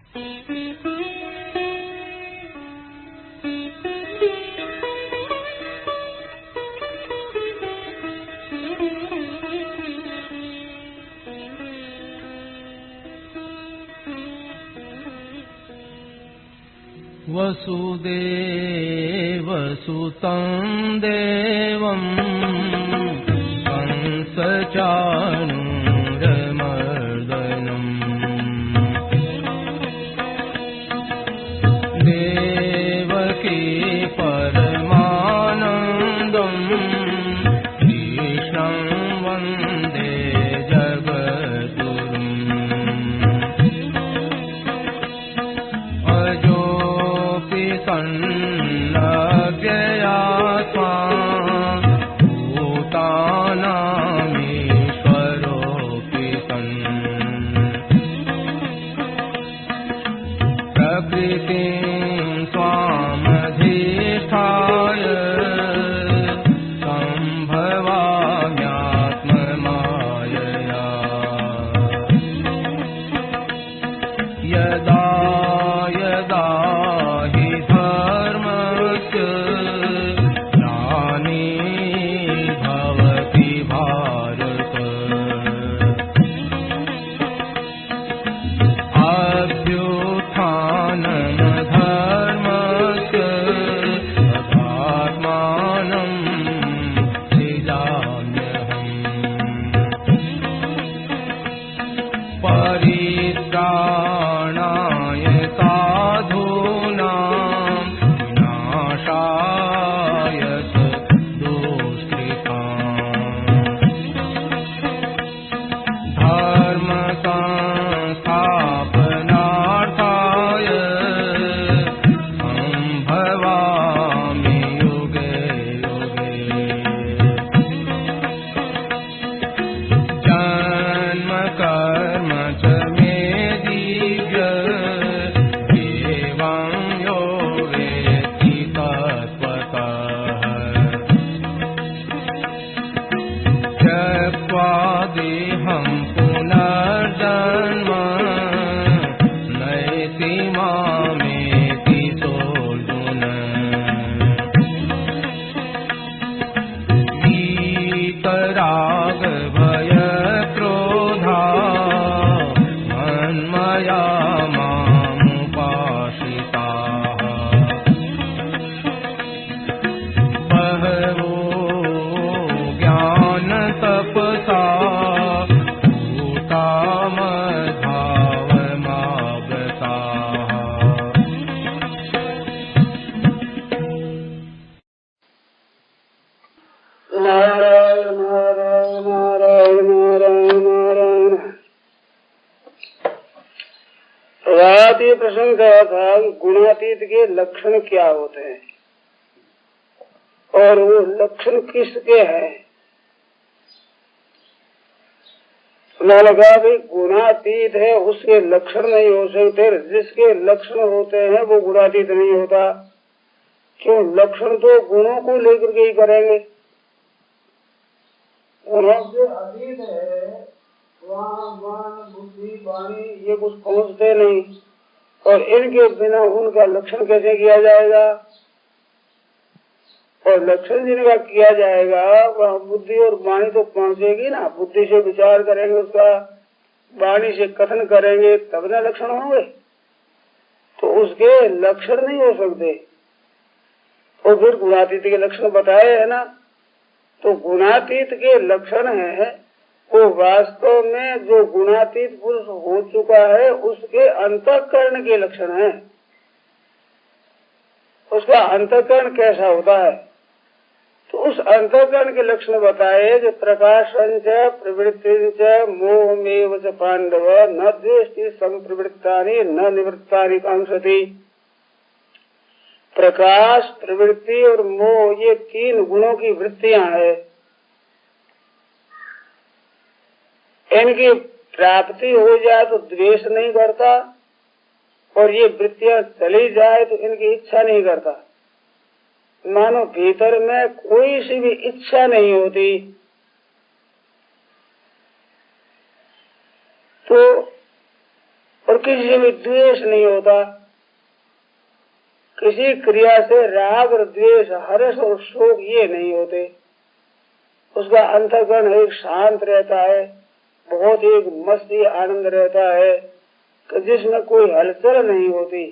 वसुदेवसुतं देवं कंसचाणूरमर्दनम् देवकी परमानन्दं कृष्णं वन्दे जगद्गुरुम् सन्नव्ययात्मा भूतानामीश्वरोऽपि सन् प्रकृतिं स्वामधिष्ठाय सम्भवाम्यात्ममायया यदा यदा परित्राणाय साधूनां विनाशाय दुष्कृताम् धर्म संस्थापनार्थाय सम्भवामि युगे युगे जन्म कर्म च देहं पुनर्जन्म नयति मामेति सोऽर्जुन वीतराग भय क्रोधा मन्मया मामुपाश्रिताः बहवो ज्ञान तपसा ये प्रश्न था गुणातीत के लक्षण क्या होते हैं और वो लक्षण किसके हैं। उन्होंने कहा भाई गुणातीत है उसके लक्षण नहीं हो सकते, जिसके लक्षण होते हैं वो गुणातीत नहीं होता। क्यों? लक्षण तो गुणों को लेकर के ही करेंगे। गुणों से अतीत है, वहाँ मन बुद्धि वाणी ये कुछ पहुँचते नहीं, और इनके बिना उनका लक्षण कैसे किया जाएगा। और लक्षण जिनका किया जाएगा वह बुद्धि और वाणी तो पहुंचेगी ना। बुद्धि से विचार करेंगे उसका, वाणी से कथन करेंगे, तब ना लक्षण होंगे। तो उसके लक्षण नहीं हो सकते। तो फिर गुणातीत के लक्षण बताए है ना। तो गुणातीत के लक्षण है वो वास्तव में जो गुणातीत पुरुष हो चुका है उसके अंतःकरण के लक्षण है। उसका अंतःकरण कैसा होता है, तो उस अंतःकरण के लक्षण बताए जो प्रकाशंच प्रवृत्तिंच मोहमेव च पांडव न द्वेष्टि संप्रवृत्तानि न निवृत्तानि कांक्षति। प्रकाश, प्रवृत्ति और मोह ये तीन गुणों की वृत्तियां हैं। इनकी प्राप्ति हो जाए तो द्वेष नहीं करता, और ये वृत्तियां चली जाए तो इनकी इच्छा नहीं करता। मानो भीतर में कोई सी भी इच्छा नहीं होती। तो और किसी से भी द्वेष नहीं होता। किसी क्रिया से राग और द्वेष, हर्ष और शोक ये नहीं होते। उसका अंतःकरण एक शांत रहता है, बहुत एक मस्ती आनंद रहता है कि जिसमें कोई हलचल नहीं होती।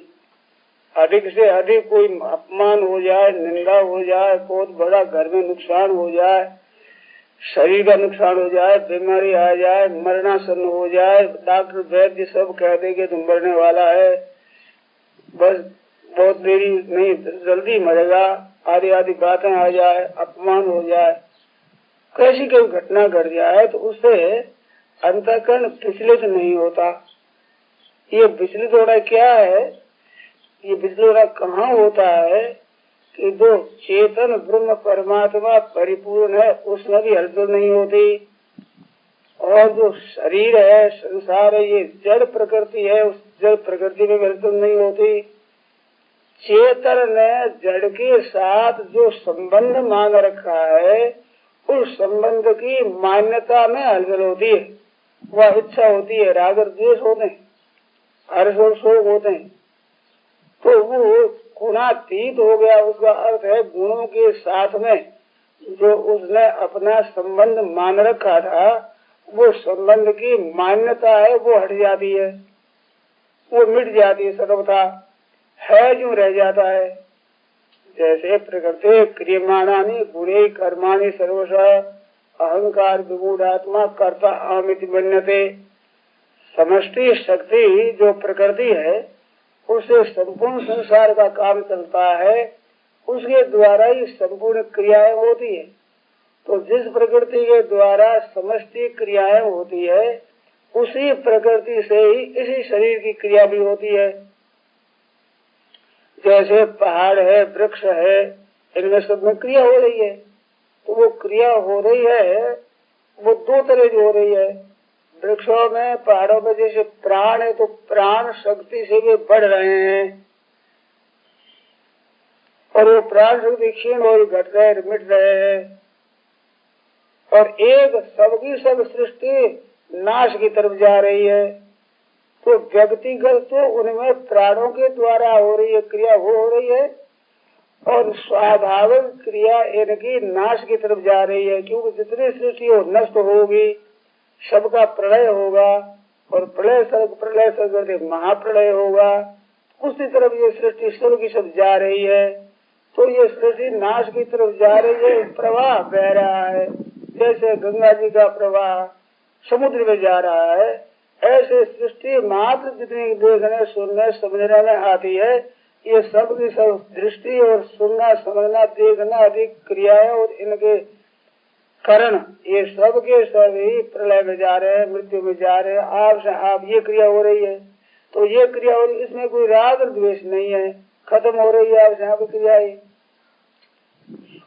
अधिक से अधिक कोई अपमान हो जाए, निंदा हो जाए, बहुत बड़ा घर में नुकसान हो जाए, शरीर का नुकसान हो जाए, बीमारी आ जाए, मरणासन हो जाए, डॉक्टर वैद्य सब कह दे कि तुम मरने वाला है, बस बहुत देरी नहीं जल्दी मरेगा, आदि आदि बातें आ जाए, अपमान हो जाए, कैसी कोई घटना घट जाए तो उससे अंतःकरण विचलित नहीं होता। ये विचलित होना क्या है? ये विचलित होना कहाँ होता है कि जो चेतन ब्रह्म परमात्मा परिपूर्ण है उसमें भी हलचल नहीं होती, और जो शरीर है, संसार है, ये जड़ प्रकृति है, उस जड़ प्रकृति में भी हलचल नहीं होती। चेतन ने जड़ के साथ जो संबंध मान रखा है उस संबंध की मान्यता में हलचल होती है, वह इच्छा होती है, राग और द्वेष होते हैं, हर्ष और शोक होते हैं। तो वो गुणातीत हो गया। उसका अर्थ है गुणों के साथ में जो उसने अपना संबंध मान रखा था, वो संबंध की मान्यता है वो हट जाती है, वो मिट जाती है, सर्वथा है जो रह जाता है। जैसे प्रकृति क्रियमाणानि गुणे कर्माणि सर्वशः अहंकार विमूढ़ात्मा कर्ता अहमिति मन्यते। समष्टि शक्ति जो प्रकृति है उससे संपूर्ण संसार का काम चलता है, उसके द्वारा ही संपूर्ण क्रियाएं होती है। तो जिस प्रकृति के द्वारा समष्टि क्रियाएं होती है उसी प्रकृति से ही इसी शरीर की क्रिया भी होती है। जैसे पहाड़ है, वृक्ष है, इनमें सब में क्रिया हो रही है। तो वो क्रिया हो रही है वो दो तरह की हो रही है। वृक्षों में, पहाड़ों में जैसे प्राण है तो प्राण शक्ति से भी बढ़ रहे हैं, और वो प्राण शक्ति क्षीण हो घट रहे, मिट रहे हैं, और एक सबकी सब सृष्टि नाश की तरफ जा रही है। तो व्यक्तिगत तो उनमें प्राणों के द्वारा हो रही है क्रिया, वो हो रही है, और स्वाभाविक क्रिया इनकी नाश की तरफ जा रही है, क्योंकि जितनी सृष्टि हो नष्ट होगी, सबका प्रलय होगा, और प्रलय सर्ग महाप्रलय होगा, उसी तरफ ये सृष्टि सब की सब जा रही है। तो ये सृष्टि नाश की तरफ जा रही है, प्रवाह बह रहा है, जैसे गंगा जी का प्रवाह समुद्र में जा रहा है, ऐसे सृष्टि मात्र जितनी देखने सुनने समझने में आती है, ये सब की सब दृष्टि और सुनना समझना देखना अधिक क्रियाएं और इनके कारण ये सब के सभी प्रलय में जा रहे हैं, मृत्यु में जा रहे हैं। आप से आप ये क्रिया हो रही है, तो ये क्रिया हो रही, इसमें कोई राग और द्वेष नहीं है, खत्म हो रही है आप से आप क्रिया ही।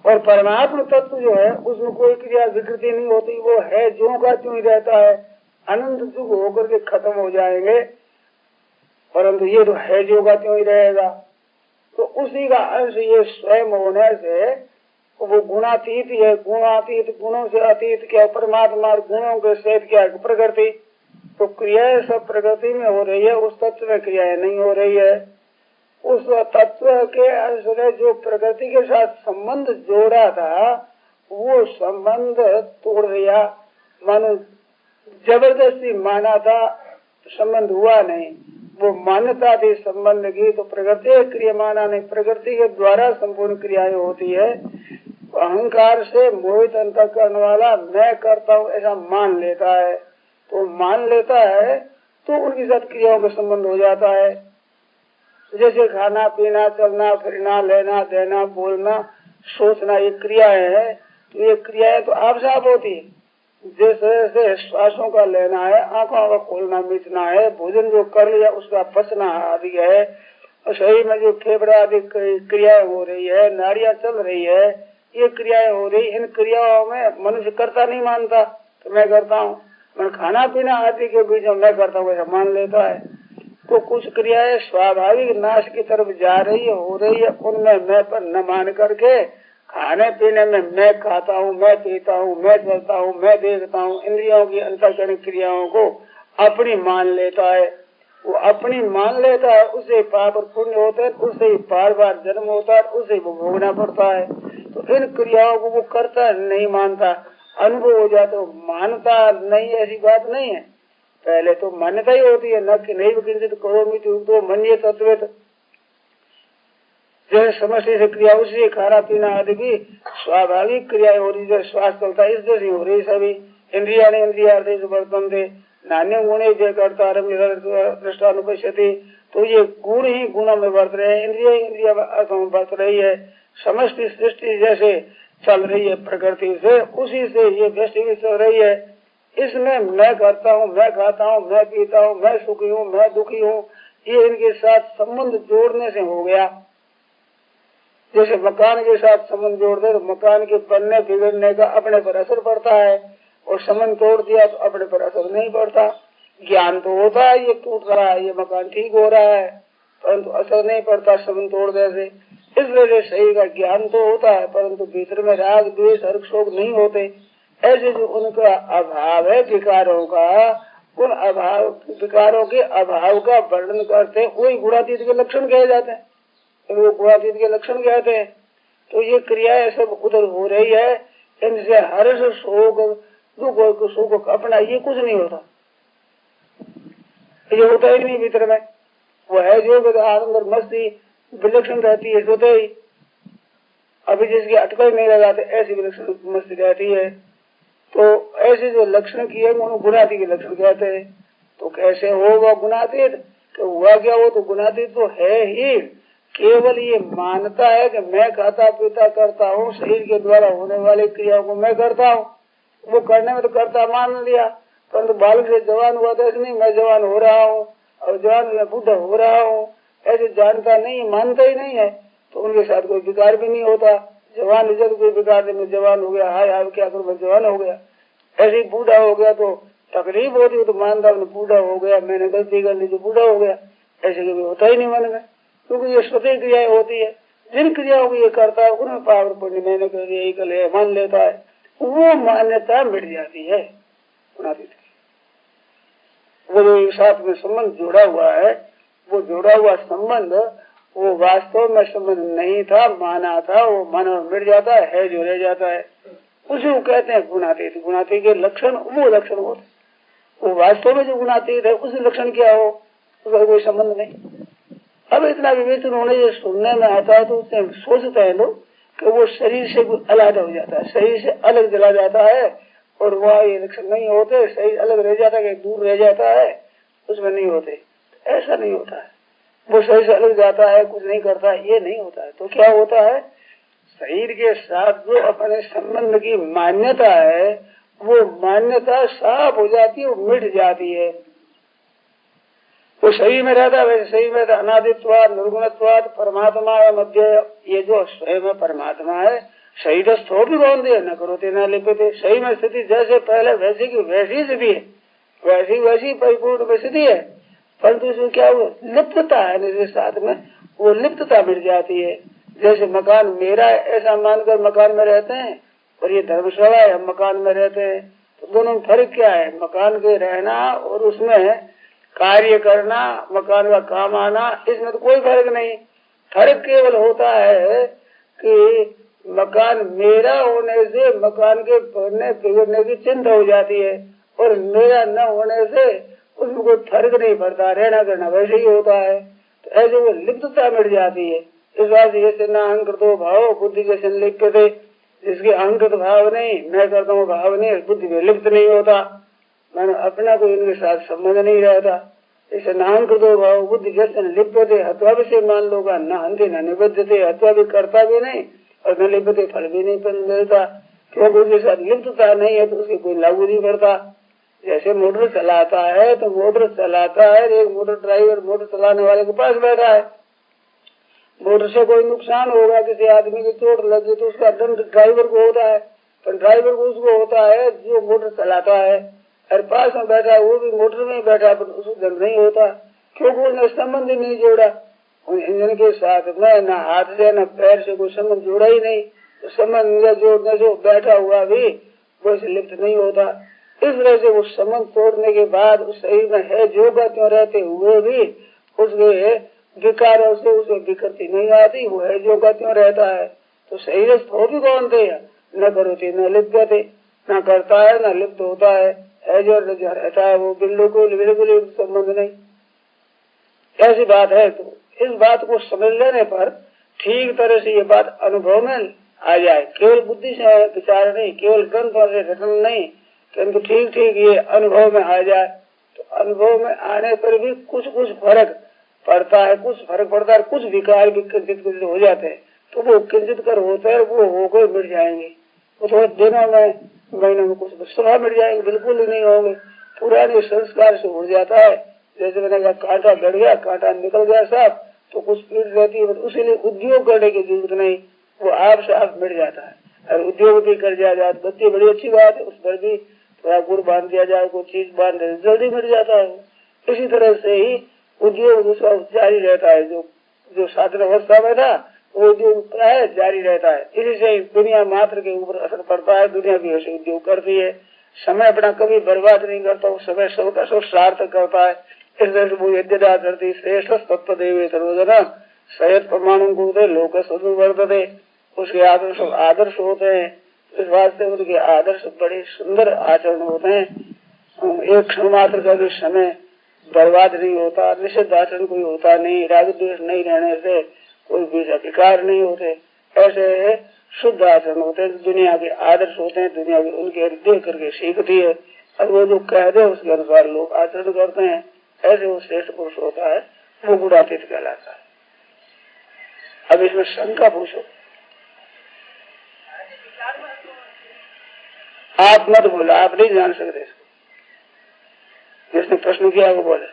और परमात्मा तत्व जो है उसमें कोई क्रिया विकृति नहीं होती, वो है ज्यों का त्यों ही रहता है, अनंत युग होकर के खत्म हो जाएंगे, परंतु ये तो है ज्यों का त्यों ही रहेगा। तो उसी का अंश ये स्वयं होने से वो गुणातीत है। गुणातीत, गुणों से अतीत क्या परमात्मा, गुणों के सहित क्या प्रकृति। तो क्रियाएं सब प्रकृति में हो रही है, उस तत्व में क्रियाएं नहीं हो रही है। उस तत्व के अंश ने जो प्रकृति के साथ संबंध जोड़ा था वो संबंध तोड़ दिया, मानो जबरदस्ती माना था, संबंध हुआ नहीं, वो मान्यता थी संबंध की। तो प्रकृति क्रिया माना नहीं, प्रकृति के द्वारा संपूर्ण क्रियाएं होती है। अहंकार से मोहित अंतःकरण वाला मैं करता हूँ ऐसा मान लेता है, तो मान लेता है तो उनके साथ क्रियाओं का संबंध हो जाता है। जैसे खाना पीना, चलना फिरना, लेना देना, बोलना, सोचना, ये क्रियाएं हैं। तो ये क्रियाएं तो आप साफ होती है। जैसे श्वासों का लेना है, आंखों का खोलना मीचना है, भोजन जो कर लिया उसका पचना आदि है, और शरीर में जो फेफड़ा आदि क्रियाएं हो रही है, नाड़ियां चल रही है, ये क्रियाएं हो रही। इन क्रियाओं में मनुष्य करता नहीं मानता तो मैं करता हूँ, मैं खाना पीना आदि के बीच में मैं करता हूँ ऐसा मान लेता है। तो कुछ क्रियाएं स्वाभाविक नाश की तरफ जा रही है, हो रही है, उनमें मैं पर न मान करके खाने पीने में मैं खाता हूँ, मैं पीता हूँ, मैं चलता हूँ, मैं देखता हूँ, इंद्रियों की अंतःकरण क्रियाओं को अपनी मान लेता है। वो अपनी मान लेता है, उससे पाप और पुण्य होते हैं, उससे ही बार बार जन्म होता है, उससे वो भोगना पड़ता है। तो इन क्रियाओं को वो करता नहीं मानता, अनुभव हो जाता तो मानता नहीं, ऐसी बात नहीं है। पहले तो मान्यता ही होती है, न कि नहीं किंचित करोमि तो मन्ये तत्वेत। जैसे समष्टि से क्रिया उसी खाना पीना आदि भी स्वाभाविक क्रियाएं हो रही, जैसे श्वास चलता है इस जैसी हो रही सभी। इंद्रिया ने इंद्रियार्थे बर्तन थे नान्य गुणे जय करता दृष्टानुपश्यति। तो ये गुण ही गुणों में बरत रहे हैं, इंद्रिया इंद्रिया अर्थों में बरत रही है। समष्टि सृष्टि जैसे चल रही है प्रकृति से, उसी से ये व्यष्टि भी चल रही है। इसमें मैं करता हूँ, मैं खाता हूँ, मैं पीता हूँ, मैं सुखी हूँ, मैं दुखी हूँ, ये इनके साथ संबंध जोड़ने से हो गया। जैसे मकान के साथ संबंध जोड़ दे तो मकान के बनने बिगड़ने का अपने पर असर पड़ता है, और संबंध तोड़ दिया तो अपने पर असर नहीं पड़ता। ज्ञान तो होता है ये टूट रहा है, ये मकान ठीक हो रहा है, परंतु असर नहीं पड़ता संबंध तोड़ देने से। इस वजह शरीर का ज्ञान तो होता है, परंतु भीतर में राग द्वेष हर्ष शोक नहीं होते। ऐसे जो उनका अभाव है विकारों का, उन अभाव विकारों के अभाव का वर्णन करते वही गुणातीत के लक्षण कहे जाते हैं, वो गुणातीत के लक्षण कहते हैं। तो ये क्रियाएं सब उधर हो रही है, इनसे हर्ष शोक दुख सुख अपना ये कुछ नहीं होता, ये होता ही नहीं भीतर में। वो है जो आनंद और मस्ती विलक्षण रहती है होते ही, अभी जिसकी अटकल नहीं लगाते ऐसी विलक्षण मस्ती रहती है। तो ऐसे जो लक्षण किए उन्हें गुणातीत के लक्षण कहते हैं। तो कैसे हो वह गुणातीत, तो हुआ क्या, वो तो गुणातीत तो है ही, केवल ये मानता है कि मैं खाता पीता करता हूँ, शरीर के द्वारा होने वाली क्रियाओं को मैं करता हूँ। वो करने में तो करता मान लिया, परंतु बालक से जवान हुआ तो ऐसे नहीं मैं जवान हो रहा हूँ और जवान में बुढ़ा हो रहा हूँ, ऐसे जानता नहीं, मानता ही नहीं है। तो उनके साथ कोई विकार भी नहीं होता। जवान हो जाए कोई विकार नहीं, मैं जवान हो गया, हाय हाय क्या करूँ मैं जवान हो गया। ऐसे ही बूढ़ा हो गया तो तकलीफ होती है, तो मानता मैं बूढ़ा हो गया, मैंने गलती कर ली जो बूढ़ा हो गया, ऐसे कभी होता ही नहीं मन में, क्योंकि ये स्वतः क्रियाएं होती है। जिन क्रियाओं को ये करता है उनमें पावर पुण्य मैंने कर दिया यही कल मान लेता है, वो मान्यता मिट जाती है। वो जो साथ में संबंध जुड़ा हुआ है, वो जुड़ा हुआ संबंध वो वास्तव में संबंध नहीं था, माना था, वो माना मिट जाता है जो रह जाता है, उसे वो कहते हैं गुणातीत। गुणातीत के लक्षण वो लक्षण होते, वो वास्तव में जो गुणातीत है उसे लक्षण क्या हो, उसका कोई संबंध नहीं। अब इतना विवेचन होने से सुनने में आता है तो उससे सोचते हैं लोग कि वो शरीर से अलग हो जाता है, शरीर से अलग चला जाता है, और वह ये लक्षण नहीं होते, शरीर अलग रह जाता है, दूर रह जाता है, उसमें नहीं होते। ऐसा नहीं होता है, वो शरीर से अलग जाता है, कुछ नहीं करता, ये नहीं होता है। तो क्या होता है, शरीर के साथ जो अपने संबंध की मान्यता है, वो मान्यता साफ हो जाती है, वो मिट जाती है। वो शरीर में रहता है, वैसे शरीर में अनादित्वाद निर्गुणत्वाद परमात्मा है मध्य, ये जो स्वयं परमात्मा है, शरीर स्थो भी कौन दे न करो न लिपते। शरीर में स्थिति जैसे पहले वैसी की वैसी स्थिति है, वैसी वैसी परिपूर्ण स्थिति है, परंतु इसमें क्या हुआ लिप्तता है, इसके साथ में वो लिप्तता मिट जाती है। जैसे मकान मेरा है ऐसा मानकर मकान में रहते हैं, और ये धर्मशाला है हम मकान में रहते हैं, तो दोनों में फर्क क्या है, मकान के रहना और उसमें कार्य करना, मकान का काम आना, इसमें तो कोई फर्क नहीं। फर्क केवल होता है कि मकान मेरा होने से मकान के बनने बिगड़ने की चिंता हो जाती है, और मेरा न होने से उसमें कोई फर्क नहीं पड़ता, रहना करना वैसे ही होता है। तो ऐसे वो लिप्तता मिट जाती है। इस बात से न अहंकृतो भाव बुद्धि के संलिप्त थे, जिसके अहंकृत भाव नहीं, मैं करता हूँ भाव नहीं, बुद्धि में लिप्त नहीं होता, मैंने अपना कोई इनके साथ संबंध नहीं रहता। इसे नाम कर दो भाव बुद्धि जैसे लिप्यते हत्वा भी से मान लोगा, न हंते न निबद्धते, हत्वा भी करता भी नहीं और न लिप्यते फल भी नहीं मिलता, क्योंकि उसके साथ लिप्तता नहीं है तो उसके कोई लागू नहीं पड़ता। जैसे मोटर चलाता है तो मोटर चलाता है, एक मोटर ड्राइवर मोटर चलाने वाले के पास बैठा है, मोटर से कोई नुकसान होगा, किसी आदमी की चोट लगी तो उसका दंड ड्राइवर को होता है, पर ड्राइवर को उसको होता है जो मोटर चलाता है, और पास में बैठा वो भी मोटर में बैठा पर उसको दंड नहीं होता, क्योंकि उसने संबंध नहीं जोड़ा इंजन के साथ में, न हाथ से न पैर से कोई संबंध जोड़ा ही नहीं, तो संबंध जोड़ने से बैठा हुआ भी वो से लिप्त नहीं होता। इस तरह से वो संबंध तोड़ने के बाद उस शरीर में है जो त्यों रहते हुए भी उसके विकारों से उसे विकृति नहीं आती, वो है जो त्यों रहता है। तो शरीर हो भी कौन थे, न करोति न लिप्यते, न करता है न लिप्त होता है जो रहता है वो बिल्कुल संबंध नहीं, ऐसी बात है। तो इस बात को समझ लेने पर ठीक तरह से ये बात अनुभव में आ जाए, केवल बुद्धि से विचार नहीं, केवल ग्रंथों से रटन नहीं, किंतु ठीक ठीक ये अनुभव में आ जाए। तो अनुभव में आने पर भी कुछ कुछ फर्क पड़ता है, कुछ विकार भी किंचित हो जाते हैं। तो वो किंचित कर होते हैं, वो होकर मिट जाएंगे, वो थोड़े दिनों में महीनों में कुछ स्वभाव मिट जाएंगे, बिल्कुल ही नहीं होंगे। पुराने संस्कार से उड़ जाता है, जैसे मैंने कहा कांटा गड़ गया, कांटा निकल गया साफ, तो कुछ पीड़ रहती है, उसीलिए उद्योग करने की जरूरत नहीं, वो आप से आप मिट जाता है। और उद्योग भी कर दिया जाए, बत्ती बड़ी अच्छी बात है, उस पर भी थोड़ा गुड़ बांध दिया जाए, कोई चीज बांध दे, जल्दी मिट जाता है। इसी तरह से ही उद्योग दूसरा जारी रहता है, जो साधन अवस्था में था वो उद्योग प्राय जारी रहता है। इसी से दुनिया मात्र के ऊपर असर पड़ता है, दुनिया भी ऐसे उद्योग करती है, समय अपना कभी बर्बाद नहीं करता, वो समय सबका सब सार्थक करता है। इस तरह से वो यज्ञदा करती श्रेष्ठ तत्व देवे सर्वजना सयत प्रमाणों को दे लोक वर्तते, उसके आदर्श होते हैं। इस वास्ते उनके आदर्श बड़े सुंदर आचरण होते हैं। एक क्षण मात्र का भी समय बर्बाद नहीं होता, निषिद्ध आचरण कोई होता नहीं, राग द्वेष नहीं रहने से कोई बीज अधिकार नहीं होते, ऐसे शुद्ध आचरण होते हैं। दुनिया के आदर्श होते हैं, दुनिया भी उनके देख करके सीखती है, और वो जो कह दे उसके अनुसार लोग आचरण करते हैं। ऐसे वो श्रेष्ठ पुरुष होता है, वो गुणातीत कहलाता है। अब इसमें शंका पूछो, आप मत बोलो, आप नहीं जान सकते इसको, जिसने प्रश्न किया वो बोले।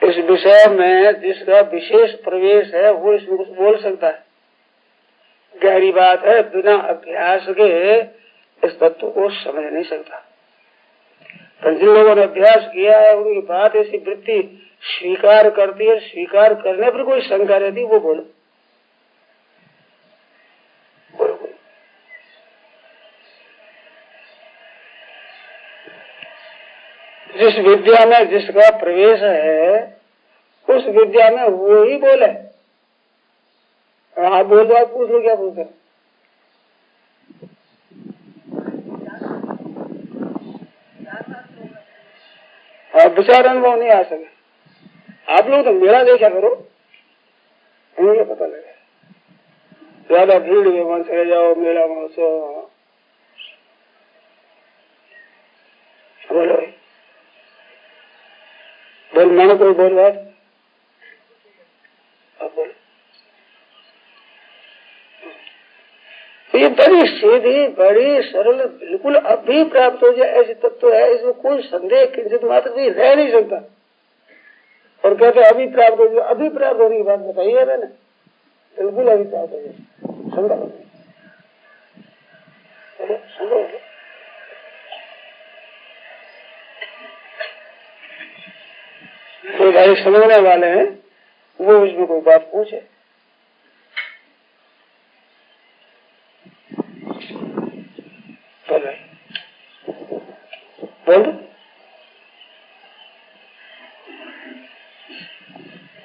इस विषय में जिसका विशेष प्रवेश है वो इसमें कुछ बोल सकता है। गहरी बात है, बिना अभ्यास के इस तत्व को समझ नहीं सकता। पर जिन लोगों ने अभ्यास किया है उनकी बात ऐसी वृत्ति स्वीकार करती है, स्वीकार करने पर कोई शंका रहती है, वो बोलो। जिस विद्या में जिसका प्रवेश है उस विद्या में वो ही बोले। आप बोल दो, आप पूछ लो क्या पूछते। विचार अनुभव नहीं आ सके, आप लोग तो मेला देखा करो, मुझे पता लगे। ज्यादा भीड़ में मन से जाओ मेला महोत्सव, बोलो बोल, मैंने कोई बोल बात, अब बोलो। ये बड़ी सीधी बड़ी सरल बिल्कुल अभी प्राप्त हो जाए ऐसी तत्व है, इसमें कोई संदेह किंचित मात्र भी रह नहीं सकता। और कहते अभी प्राप्त हो जाए, अभी प्राप्त होने की बात बताई है मैंने, बिल्कुल अभी प्राप्त हो जाए, संभव संभव। कोई भाई समझने वाले हैं वो इसमें कोई बात पूछे। बोल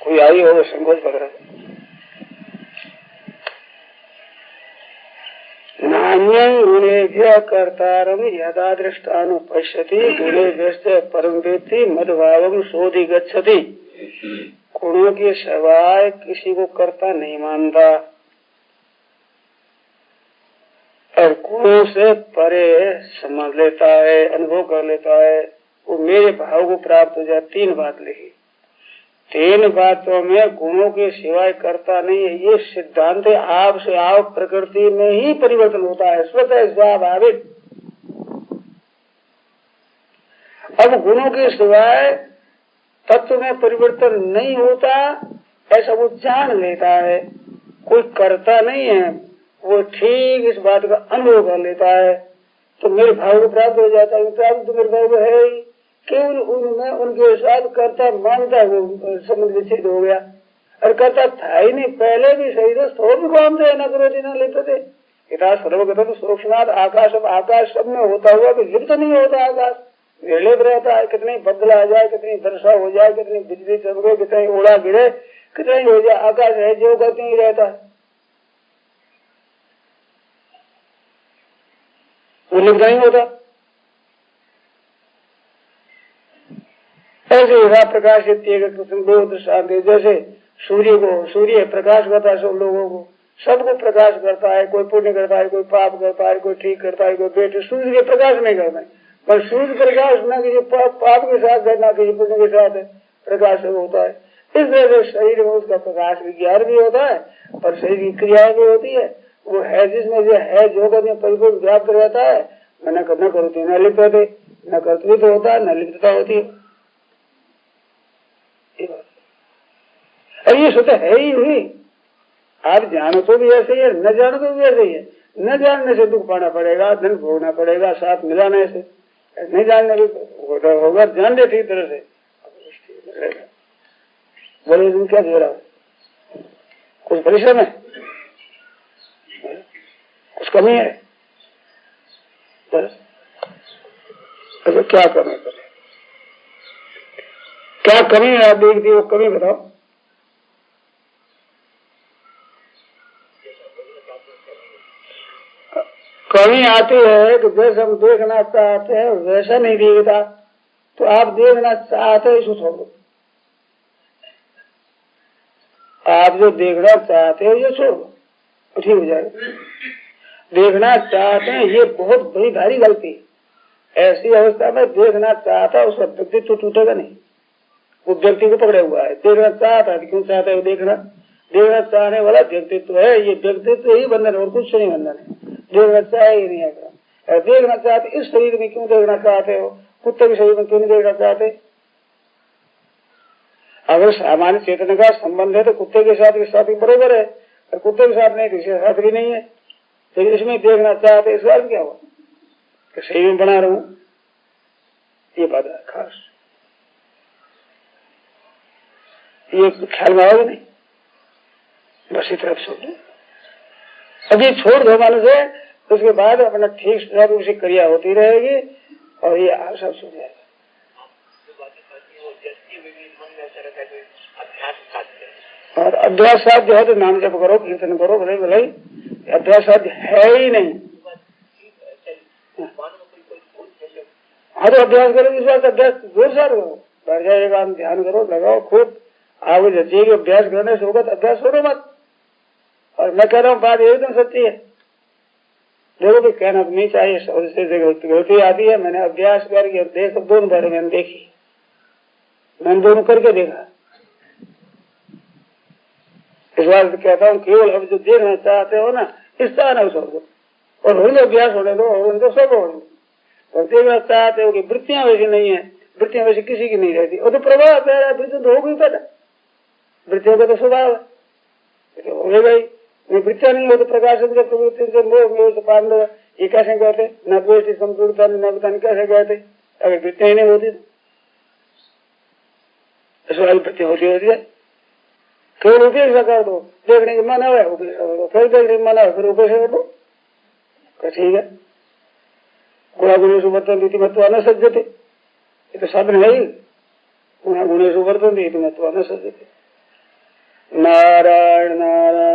कोई आई हो संकोच कर रहा है। नान्यं गुणेभ्यः कर्तारं यदा दृष्टानुपश्यति गुणेभ्यश्च परं वेत्ति मद्भावं सोऽधिगच्छति। गुणों के सिवाय किसी को कर्ता नहीं मानता और गुणों से परे समझ लेता है, अनुभव कर लेता है, वो मेरे भाव को प्राप्त हो जाए। तीन बात लिखी, तीन बातों में गुणों के सिवाय करता नहीं है। ये सिद्धांत आप से आप प्रकृति में ही परिवर्तन होता है, स्वतः स्वाभाविक। अब गुणों के सिवाय तत्व में परिवर्तन नहीं होता, ऐसा वो जान लेता है। कोई करता नहीं है, वो ठीक इस बात का अनुभव कर लेता है, तो मेरे भाव को प्राप्त हो जाता है। प्राप्त तो मेरे भाव को है ही, केवल उनमें उनके साथ करता मानता, वो संबंध विच्छेद हो गया। और करता था ही नहीं, पहले भी सही दोस्त हो भी कौन थे, न करो न लेते थे, इतना सर्वगत तो सूक्ष्मनाथ आकाश। अब आकाश सब में होता हुआ भी लिप्त नहीं होता, आकाश निर्लिप्त रहता है। कितनी बदल आ जाए, कितनी वर्षा हो जाए, कितनी बिजली चमके, कितनी ओला गिरे, कितना ही हो जाए, आकाश है जो गति ही रहता है, वो लिप्त नहीं होता। ऐसे ही प्रकाशित शांति, जैसे सूर्य को, सूर्य प्रकाश करता है सब लोगों को, सबको प्रकाश करता है। कोई पुण्य करता है, कोई पाप करता है, कोई ठीक करता है, कोई बेटे सूर्य के प्रकाश नहीं करता है। पर सूर्य प्रकाश न किसी पाप के साथ है, न किसी पुण्य के साथ है, प्रकाश होता है। इस तरह से शरीर में उसका प्रकाश विज्ञान भी होता है, पर शरीर की क्रियाएं भी होती है। वो है जिसमें जो है जो परिपूर्ण व्याप्त रहता है। न करती न लिप्त होते, न कर्तृत्व होता है, न लिप्तता होती है। ये स्वतः है ही हुई। आप जानो तो भी ऐसे ही है, न जानो तो भी ऐसे ही है। न जानने से दुख पाना पड़ेगा, धन भोगना पड़ेगा, साथ मिलाने से। नहीं जानने भी होगा, जान ले ठीक तरह से। बोले तुम क्या दे रहा हो, कुछ परिश्रम है, कुछ कमी है, बस तो क्या कमी करे, क्या कमी है आप देखती हो, कमी बताओ। कमी आती है कि जैसे हम देखना चाहते हैं वैसा नहीं दिखता, तो आप देखना चाहते हो छोड़ दो। आप जो देखना चाहते हो ये छोड़ दो, ठीक हो जाएगा। देखना चाहते हैं ये बहुत बड़ी भारी गलती है। ऐसी अवस्था में देखना चाहता उसका व्यक्तित्व तो टूटेगा नहीं, वो व्यक्ति को पकड़े हुआ है। देखना चाहता है, क्यों चाहता है देखना, देखना चाहने वाला व्यक्तित्व है। ये व्यक्तित्व ही बंधन और कुछ नहीं बंधन है। देखना चाहे ही नहीं है। देखना चाहते इस शरीर में क्यों देखना चाहते हो, कुत्ते के शरीर में क्यों नहीं देखना चाहते। अगर सामान्य चेतन का संबंध है तो कुत्ते के साथ भी बरोबर है, और कुत्ते के साथ नहीं तो इसके साथ भी नहीं है। तो इसमें देखना चाहते इस बात क्या हुआ कि शरीर में बना रहूं, ये बात है खास। ये ख्याल में आओगे नहीं, बस इतना छोड़ दो। अभी छोड़ दो मानो से, उसके बाद अपना ठीक रूप से क्रिया होती रहेगी और ये सब सुन जाएगा। और अभ्यास साध्य है तो नाम जप करो, कीर्तन करो, भले भले। अभ्यास साध्य है ही नहीं। हाँ तो अभ्यास करो, इस बात अभ्यास जोर सार करो, बैठ जाएगा, ध्यान करो, लगाओ खूब। आगे जचेगी अभ्यास करने से होगा तो अभ्यास करो मत। और मैं कह रहा हूँ बात एकदम सच्ची है। देखो भी कहना तो नहीं चाहिए, गलती आती है। मैंने अभ्यास करके देख दोनों बारे मैंने देखी, मैंने दोनों करके देखा। इस बात कहता हूँ केवल अब जो देखना चाहते हो ना, इस तरह ना छोड़ दो और होने अभ्यास होने दो, होने दो, सब होने दो। और देखना चाहते हो कि वृत्तियां वैसी नहीं है, वृत्तियां वैसी किसी की नहीं रहती। और तो प्रभाव पह रहा है, वृत्ति तो होगी पैदा, वृत्तियों का तो स्वभाव है, हो गई। वृत्तियां नहीं हो तो प्रकाश से प्रवृत्ति से मोह से पांडव, ये कैसे कहते न द्वेष संपूर्णता न पता नहीं कैसे कहते। अगर वृत्तियां नहीं होती तो वृत्ति होती है। केवल उपेक्षा कर दो, देखने की मन है उपेक्षा कर दो, फिर देखने की मन है फिर उपेक्षा कर दो, ठीक है। गुणा गुणेशु वर्तन्ते मत्वा न सज्जते, ये तो साधन है ही। गुणा गुणेशु वर्तन्ते मत्वा न सज्जते। नारायण नारायण।